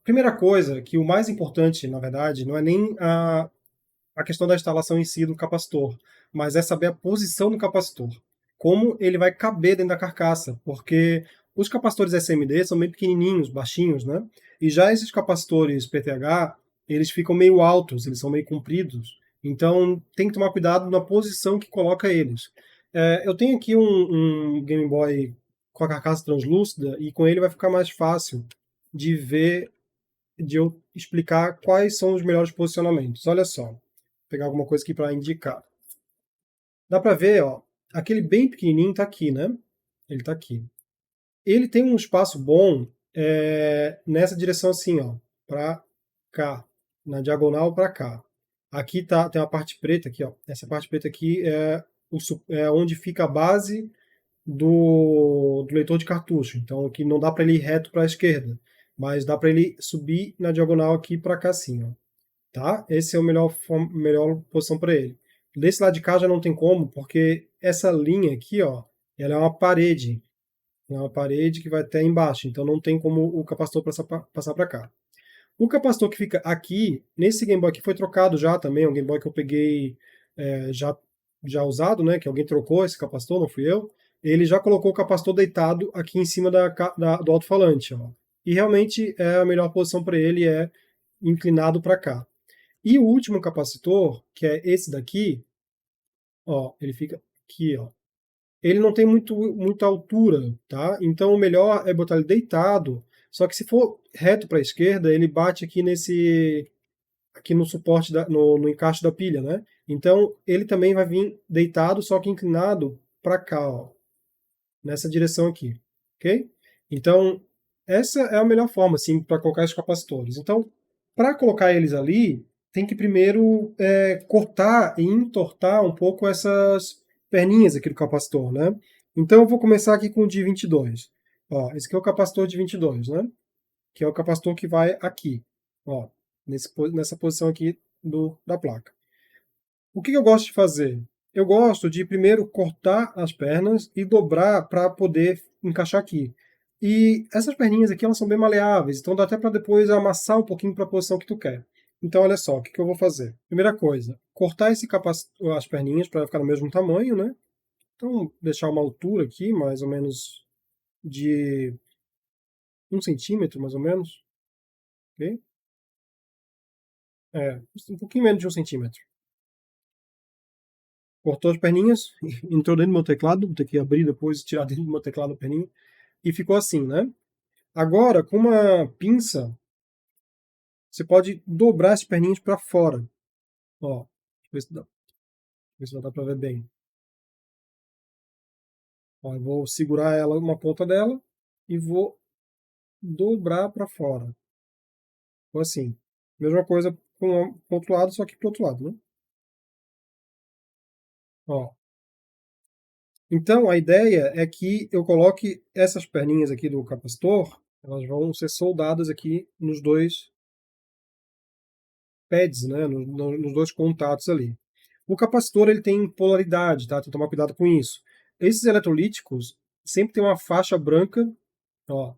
Primeira coisa, que o mais importante, na verdade, não é nem a questão da instalação em si do capacitor, mas é saber a posição do capacitor, como ele vai caber dentro da carcaça, porque os capacitores SMD são bem pequenininhos, baixinhos, né? E já esses capacitores PTH, eles ficam meio altos, eles são meio compridos, então tem que tomar cuidado na posição que coloca eles. Eu tenho aqui um Game Boy com a carcaça translúcida e com ele vai ficar mais fácil de ver, de eu explicar quais são os melhores posicionamentos. Olha só, vou pegar alguma coisa aqui para indicar. Dá para ver, ó, aquele bem pequenininho está aqui, né? Ele está aqui. Ele tem um espaço bom nessa direção assim, ó, para cá, na diagonal para cá. Aqui tem uma parte preta aqui, ó. Essa parte preta aqui é onde fica a base do leitor de cartucho. Então aqui não dá para ele ir reto para a esquerda, mas dá para ele subir na diagonal aqui para cá assim, ó. Tá? Esse é o melhor posição para ele. Desse lado de cá já não tem como, porque essa linha aqui, ó, ela é uma parede que vai até embaixo, então não tem como o capacitor passar para cá. O capacitor que fica aqui, nesse Game Boy aqui foi trocado já também, é um Game Boy que eu peguei já usado, né, que alguém trocou esse capacitor, não fui eu. Ele já colocou o capacitor deitado aqui em cima do alto-falante, ó. E realmente a melhor posição para ele é inclinado para cá. E o último capacitor, que é esse daqui, ó, ele fica aqui, ó. Ele não tem muita altura, tá? Então o melhor é botar ele deitado. Só que se for reto para a esquerda, ele bate aqui no suporte no encaixe da pilha, né? Então ele também vai vir deitado, só que inclinado para cá, ó, nessa direção aqui, ok? Então essa é a melhor forma, assim, para colocar os capacitores. Então, para colocar eles ali, tem que primeiro cortar e entortar um pouco essas perninhas aqui do capacitor, né? Então eu vou começar aqui com o de 22. Ó, esse aqui é o capacitor de 22, né? Que é o capacitor que vai aqui, ó, nessa posição aqui da placa. O que eu gosto de fazer? Eu gosto de primeiro cortar as pernas e dobrar para poder encaixar aqui. E essas perninhas aqui elas são bem maleáveis, então dá até para depois amassar um pouquinho para a posição que tu quer. Então olha só, o que eu vou fazer? Primeira coisa, cortar as perninhas para ficar no mesmo tamanho, né? Então deixar uma altura aqui, mais ou menos de 1 centímetro, mais ou menos, ok? Um pouquinho menos de 1 centímetro. Cortou as perninhas, entrou dentro do meu teclado, vou ter que abrir depois e tirar dentro do meu teclado a perninha, e ficou assim, né? Agora, com uma pinça, você pode dobrar as perninhas para fora. Ó, ver se vai dar para ver bem. Ó, eu vou segurar ela, uma ponta dela, e vou dobrar para fora. Então, assim, mesma coisa com o outro lado, só que pro outro lado, né? Ó, Então, a ideia é que eu coloque essas perninhas aqui do capacitor, elas vão ser soldadas aqui nos dois pads, né, nos dois contatos ali. O capacitor ele tem polaridade, tá? Tem que tomar cuidado com isso. Esses eletrolíticos sempre tem uma faixa branca, ó,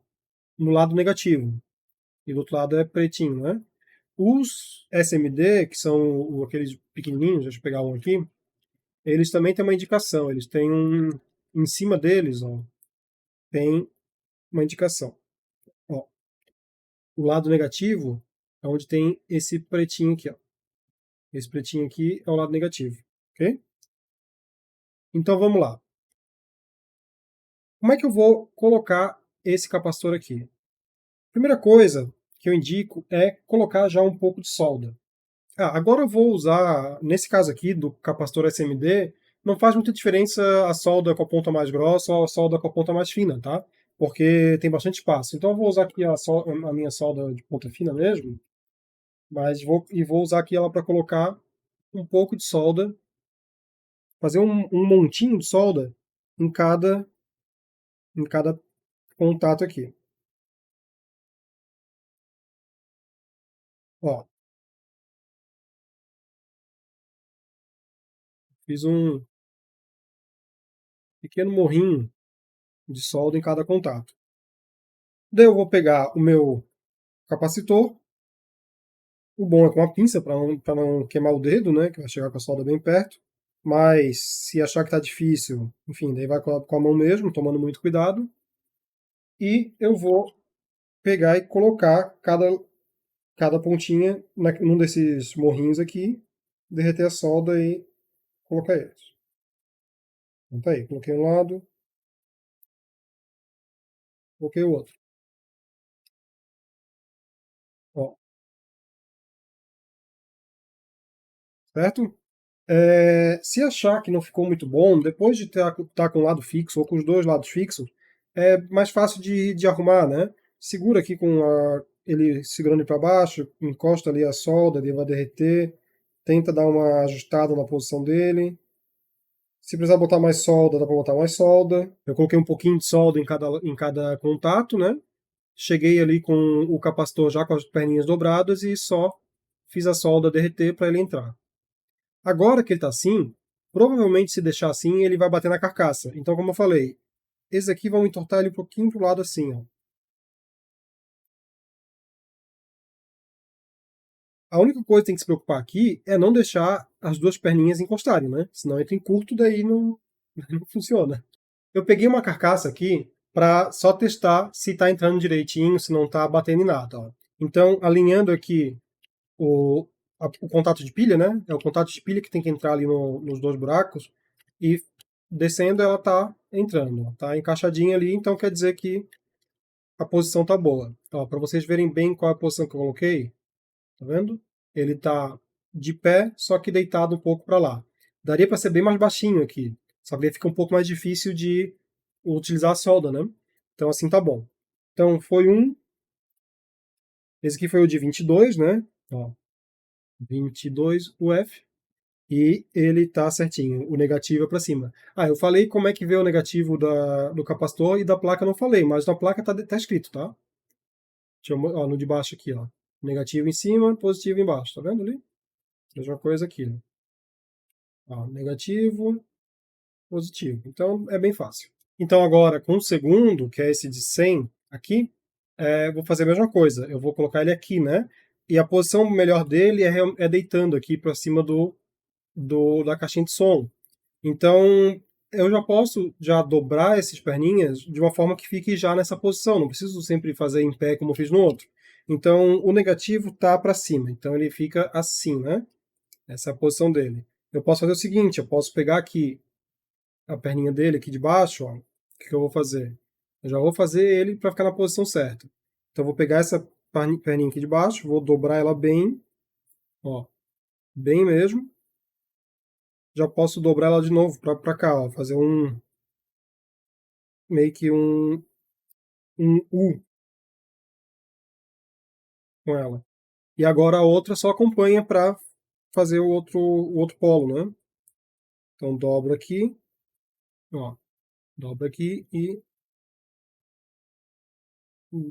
no lado negativo, e do outro lado é pretinho, né? Os SMD, que são aqueles pequenininhos, deixa eu pegar um aqui, eles também têm uma indicação, eles têm um, em cima deles, ó, tem uma indicação. Ó, o lado negativo é onde tem esse pretinho aqui, ó. Esse pretinho aqui é o lado negativo, ok? Então vamos lá. Como é que eu vou colocar esse capacitor aqui? Primeira coisa que eu indico é colocar já um pouco de solda. Agora eu vou usar, nesse caso aqui do capacitor SMD, não faz muita diferença a solda com a ponta mais grossa ou a solda com a ponta mais fina, tá? Porque tem bastante espaço. Então eu vou usar aqui a minha solda de ponta fina mesmo, mas vou usar aqui ela para colocar um pouco de solda, fazer um montinho de solda em cada contato aqui. Ó, fiz um pequeno morrinho de solda em cada contato. Daí eu vou pegar o meu capacitor. O bom é com a pinça, para não queimar o dedo, né? Que vai chegar com a solda bem perto. Mas se achar que está difícil, enfim, daí vai com a mão mesmo, tomando muito cuidado. E eu vou pegar e colocar cada pontinha num desses morrinhos aqui, derreter a solda e colocar eles. Então tá aí, coloquei um lado, coloquei o outro. Ó, certo? Se achar que não ficou muito bom, depois de estar com o lado fixo ou com os dois lados fixos, é mais fácil de arrumar, né? Segura aqui ele segurando para baixo, encosta ali a solda, ele vai derreter, tenta dar uma ajustada na posição dele. Se precisar botar mais solda, dá para botar mais solda. Eu coloquei um pouquinho de solda em cada contato, né? Cheguei ali com o capacitor já com as perninhas dobradas e só fiz a solda derreter para ele entrar. Agora que ele está assim, provavelmente se deixar assim, ele vai bater na carcaça. Então, como eu falei, esses aqui vão entortar ele um pouquinho pro lado assim, ó. A única coisa que tem que se preocupar aqui é não deixar as duas perninhas encostarem, né? Senão entra em curto, daí não, não funciona. Eu peguei uma carcaça aqui para só testar se está entrando direitinho, se não está batendo em nada, ó. Então, alinhando aqui o, o contato de pilha, né? É o contato de pilha que tem que entrar ali nos dois buracos. E descendo ela tá entrando, ó, tá encaixadinha ali, então quer dizer que a posição tá boa. Para vocês verem bem qual é a posição que eu coloquei, tá vendo? Ele tá de pé, só que deitado um pouco para lá. Daria para ser bem mais baixinho aqui, só que aí fica um pouco mais difícil de utilizar a solda, né? Então assim tá bom. Então foi esse aqui foi o de 22, né? Ó, 22 UF. E ele tá certinho, o negativo é para cima. Eu falei como é que vê o negativo do capacitor e da placa eu não falei, mas na placa tá escrito, tá? Ó, no de baixo aqui, ó. Negativo em cima, positivo embaixo, tá vendo ali? Mesma coisa aqui, né? Ó, negativo, positivo. Então é bem fácil. Então agora com o segundo, que é esse de 100 aqui, vou fazer a mesma coisa. Eu vou colocar ele aqui, né? E a posição melhor dele é deitando aqui para cima da caixinha de som. Então, eu já posso dobrar essas perninhas de uma forma que fique já nessa posição. Não preciso sempre fazer em pé como eu fiz no outro. Então, o negativo tá para cima. Então, ele fica assim, né? Essa é a posição dele. Eu posso fazer o seguinte, eu posso pegar aqui a perninha dele aqui de baixo, ó. O que eu vou fazer? Eu já vou fazer ele para ficar na posição certa. Então, eu vou pegar essa perninha aqui de baixo, vou dobrar ela bem, ó, bem mesmo. Já posso dobrar ela de novo para cá, ó, fazer meio que um U com ela. E agora a outra só acompanha para fazer o outro polo, né? Então dobro aqui, Ó, dobra aqui e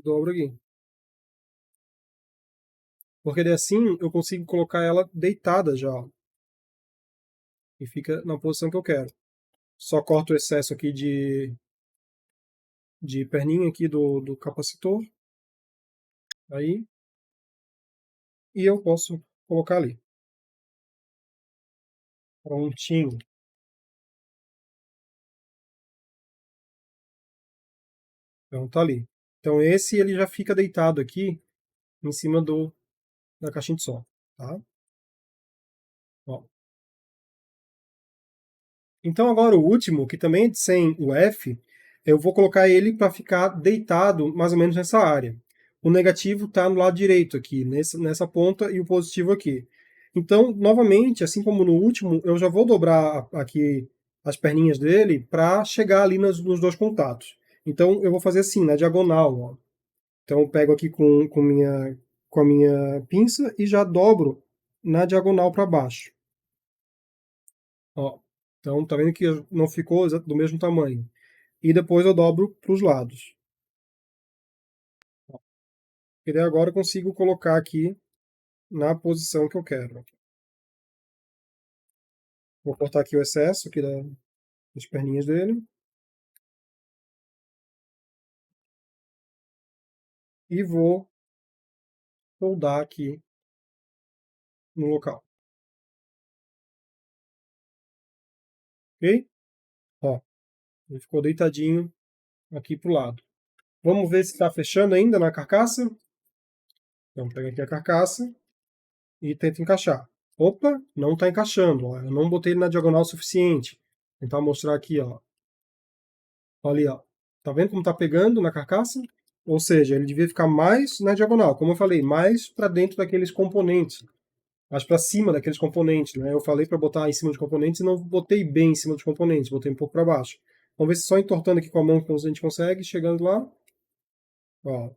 dobra aqui. Porque daí assim eu consigo colocar ela deitada já, ó, e fica na posição que eu quero. Só corto o excesso aqui de perninha aqui do capacitor, aí, e eu posso colocar ali. Prontinho. Então tá ali. Então esse ele já fica deitado aqui em cima da caixinha de som, tá? Ó. Então agora o último, que também é sem o F, eu vou colocar ele para ficar deitado mais ou menos nessa área. O negativo está no lado direito aqui, nessa ponta, e o positivo aqui. Então, novamente, assim como no último, eu já vou dobrar aqui as perninhas dele para chegar ali nos dois contatos. Então eu vou fazer assim, na diagonal. Ó. Então eu pego aqui com a minha pinça e já dobro na diagonal para baixo. Ó, então, tá vendo que não ficou do mesmo tamanho. E depois eu dobro para os lados. E daí agora eu consigo colocar aqui na posição que eu quero. Vou cortar aqui o excesso aqui das perninhas dele. E vou soldar aqui no local. Ok? Ó, ele ficou deitadinho aqui pro lado. Vamos ver se está fechando ainda na carcaça. Então, pega aqui a carcaça e tenta encaixar. Opa, não está encaixando. Ó. Eu não botei ele na diagonal o suficiente. Vou tentar mostrar aqui, ó. Olha ali, ó. Tá vendo como tá pegando na carcaça? Ou seja, ele devia ficar mais na diagonal, como eu falei, mais para dentro daqueles componentes, mais para cima daqueles componentes, né? Eu falei para botar em cima dos componentes e não botei bem em cima dos componentes, botei um pouco para baixo. Vamos ver se só entortando aqui com a mão que a gente consegue, chegando lá. Ó,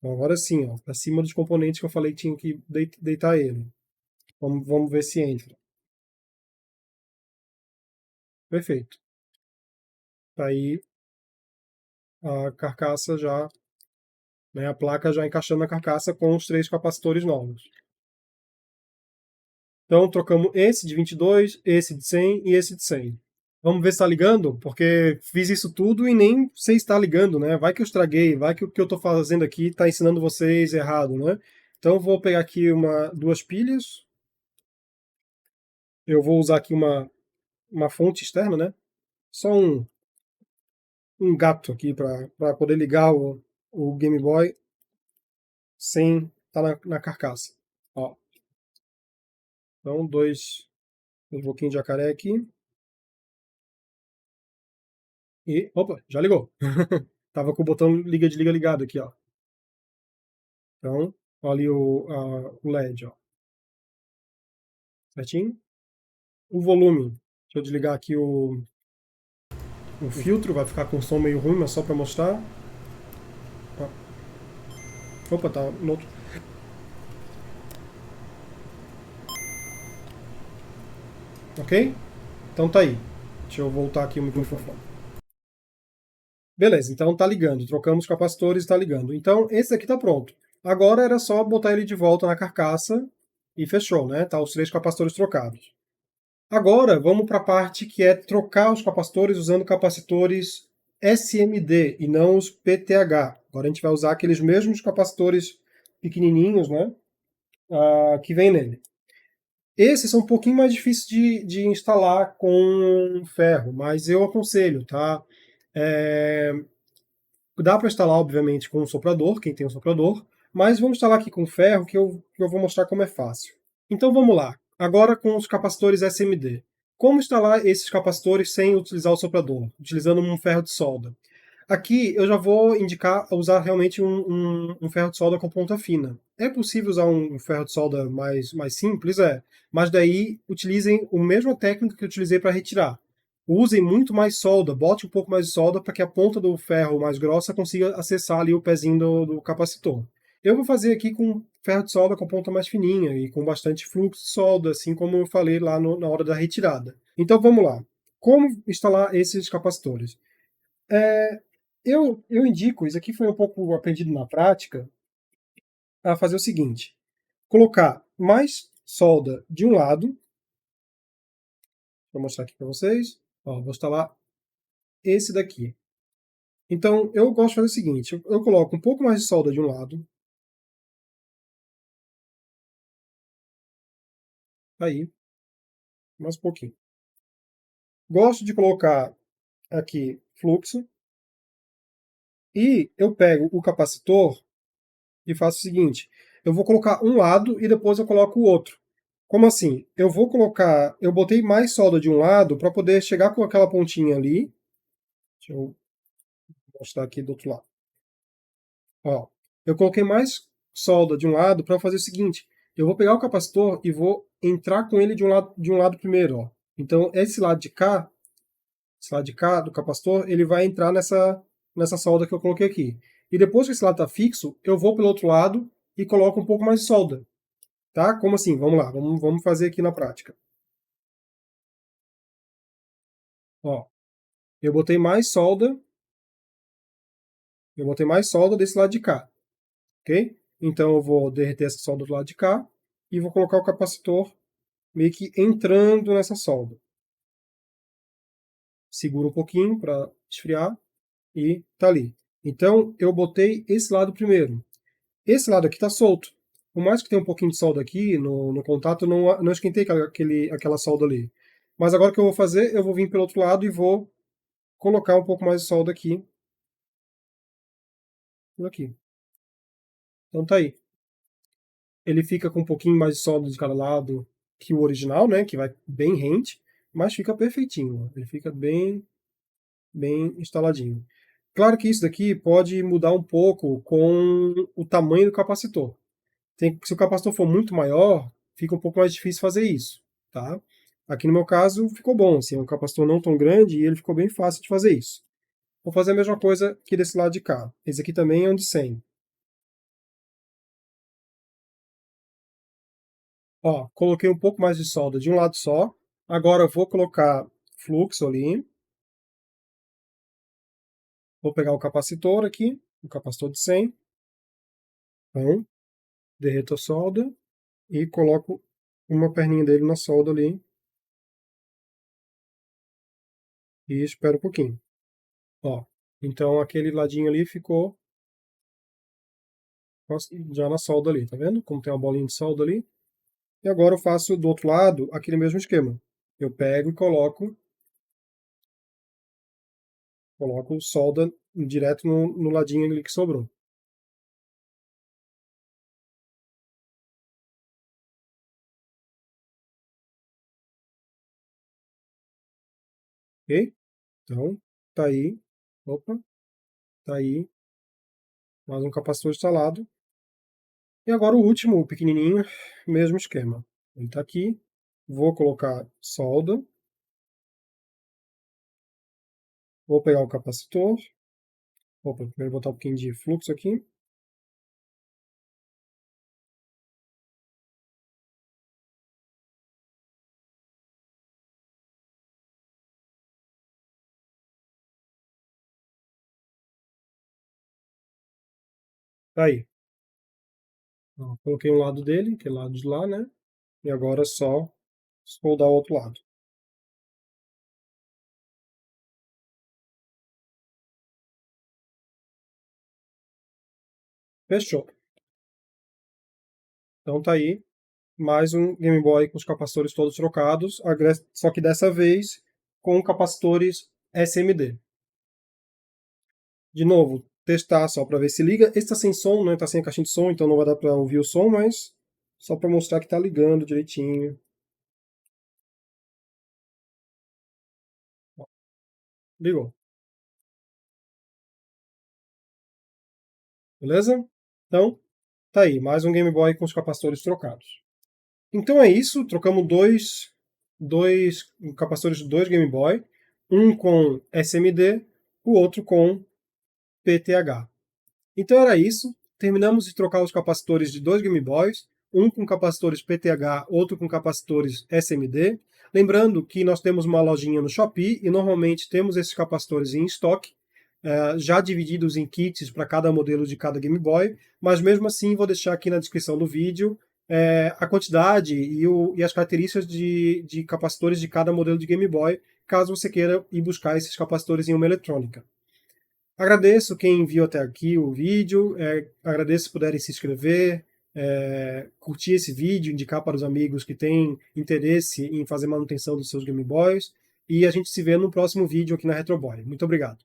agora sim, ó, para cima dos componentes que eu falei que tinha que deitar ele. Vamos ver se entra. Perfeito. Tá aí a carcaça já, né, a placa já encaixando na carcaça com os três capacitores novos. Então trocamos esse de 22, esse de 100 e esse de 100. Vamos ver se está ligando, porque fiz isso tudo e nem sei se está ligando, né? Vai que eu estraguei, vai que o que eu estou fazendo aqui está ensinando vocês errado, né? Então vou pegar aqui duas pilhas. Eu vou usar aqui uma fonte externa, né? Só um gato aqui para poder ligar o Game Boy sem estar na carcaça. Ó, então dois boquinhos de jacaré aqui. E, opa, já ligou. Tava com o botão liga desliga ligado aqui, ó. Então, olha ali o LED, ó. Certinho? O volume. Deixa eu desligar aqui o filtro, vai ficar com um som meio ruim, mas só para mostrar. Ó. Opa, tá no outro. Ok? Então tá aí. Deixa eu voltar aqui o microfone. Beleza, então tá ligando. Trocamos os capacitores e tá ligando. Então esse aqui tá pronto. Agora era só botar ele de volta na carcaça e fechou, né? Tá os três capacitores trocados. Agora vamos para a parte que é trocar os capacitores usando capacitores SMD e não os PTH. Agora a gente vai usar aqueles mesmos capacitores pequenininhos, né, que vem nele. Esses são um pouquinho mais difíceis de instalar com ferro, mas eu aconselho, tá? É, dá para instalar, obviamente, com um soprador, quem tem um soprador, mas vamos instalar aqui com ferro que eu vou mostrar como é fácil. Então vamos lá. Agora com os capacitores SMD. Como instalar esses capacitores sem utilizar o soprador, utilizando um ferro de solda? Aqui eu já vou indicar usar realmente um ferro de solda com ponta fina. É possível usar um ferro de solda mais simples? É. Mas daí utilizem a mesma técnica que eu utilizei para retirar. Usem muito mais solda, bote um pouco mais de solda para que a ponta do ferro mais grossa consiga acessar ali o pezinho do capacitor. Eu vou fazer aqui com ferro de solda com ponta mais fininha e com bastante fluxo de solda, assim como eu falei lá na hora da retirada. Então vamos lá. como instalar esses capacitores? Eu indico, isso aqui foi um pouco aprendido na prática, a fazer o seguinte: colocar mais solda de um lado, vou mostrar aqui para vocês, ó, vou instalar esse daqui. Então, eu gosto de fazer o seguinte, eu coloco um pouco mais de solda de um lado, aí, mais um pouquinho. Gosto de colocar aqui fluxo, e eu pego o capacitor e faço o seguinte, eu vou colocar um lado e depois eu coloco o outro. Como assim? Eu botei mais solda de um lado para poder chegar com aquela pontinha ali. Deixa eu mostrar aqui do outro lado. Ó, eu coloquei mais solda de um lado para fazer o seguinte, eu vou pegar o capacitor e vou entrar com ele de um lado primeiro, ó. Então, esse lado de cá do capacitor, ele vai entrar nessa solda que eu coloquei aqui. E depois que esse lado está fixo, eu vou pelo outro lado e coloco um pouco mais de solda. Tá? Como assim? Vamos lá, vamos fazer aqui na prática. Ó, eu botei mais solda, desse lado de cá, ok? Então eu vou derreter essa solda do lado de cá e vou colocar o capacitor meio que entrando nessa solda. Segura um pouquinho para esfriar e tá ali. Então eu botei esse lado primeiro. Esse lado aqui está solto. Por mais que tenha um pouquinho de solda aqui no contato, não esquentei aquela solda ali. Mas agora o que eu vou fazer, eu vou vir pelo outro lado e vou colocar um pouco mais de solda aqui. Por aqui. Então tá aí. Ele fica com um pouquinho mais de solda de cada lado que o original, né? Que vai bem rente, mas fica perfeitinho. Ele fica bem instaladinho. Claro que isso daqui pode mudar um pouco com o tamanho do capacitor. Se o capacitor for muito maior, fica um pouco mais difícil fazer isso, tá? Aqui no meu caso ficou bom, assim, é um capacitor não tão grande e ele ficou bem fácil de fazer isso. Vou fazer a mesma coisa aqui desse lado de cá. Esse aqui também é um de 100. Ó, coloquei um pouco mais de solda de um lado só. Agora eu vou colocar fluxo ali. Vou pegar o capacitor aqui, o capacitor de 100. Então, derreto a solda e coloco uma perninha dele na solda ali. E espero um pouquinho. Ó, então aquele ladinho ali ficou já na solda ali, tá vendo? Como tem uma bolinha de solda ali. E agora eu faço do outro lado aquele mesmo esquema. Eu pego e coloco solda direto no ladinho ali que sobrou. Ok? Então, tá aí. Opa, tá aí. Mais um capacitor instalado. E agora o último, o pequenininho, mesmo esquema. Ele tá aqui. Vou colocar solda. Vou pegar o capacitor. Opa, primeiro botar um pouquinho de fluxo aqui. Tá aí. Ó, coloquei um lado dele, que é o lado de lá, né? E agora é só soldar o outro lado. Fechou. Então tá aí. Mais um Game Boy com os capacitores todos trocados, só que dessa vez com capacitores SMD. De novo, testar só para ver se liga. Esse está sem som, né? Está sem a caixinha de som, então não vai dar para ouvir o som, mas só para mostrar que está ligando direitinho. Ó, ligou. Beleza? Então, tá aí, mais um Game Boy com os capacitores trocados. Então é isso, trocamos dois capacitores de dois Game Boy, um com SMD, o outro com PTH. Então era isso. Terminamos de trocar os capacitores de dois Game Boys, um com capacitores PTH, outro com capacitores SMD. Lembrando que nós temos uma lojinha no Shopee e normalmente temos esses capacitores em estoque, já divididos em kits para cada modelo de cada Game Boy, mas mesmo assim vou deixar aqui na descrição do vídeo a quantidade e as características de capacitores de cada modelo de Game Boy, caso você queira ir buscar esses capacitores em uma eletrônica. Agradeço quem viu até aqui o vídeo, agradeço se puderem se inscrever, curtir esse vídeo, indicar para os amigos que têm interesse em fazer manutenção dos seus Game Boys, e a gente se vê no próximo vídeo aqui na Retroboy. Muito obrigado.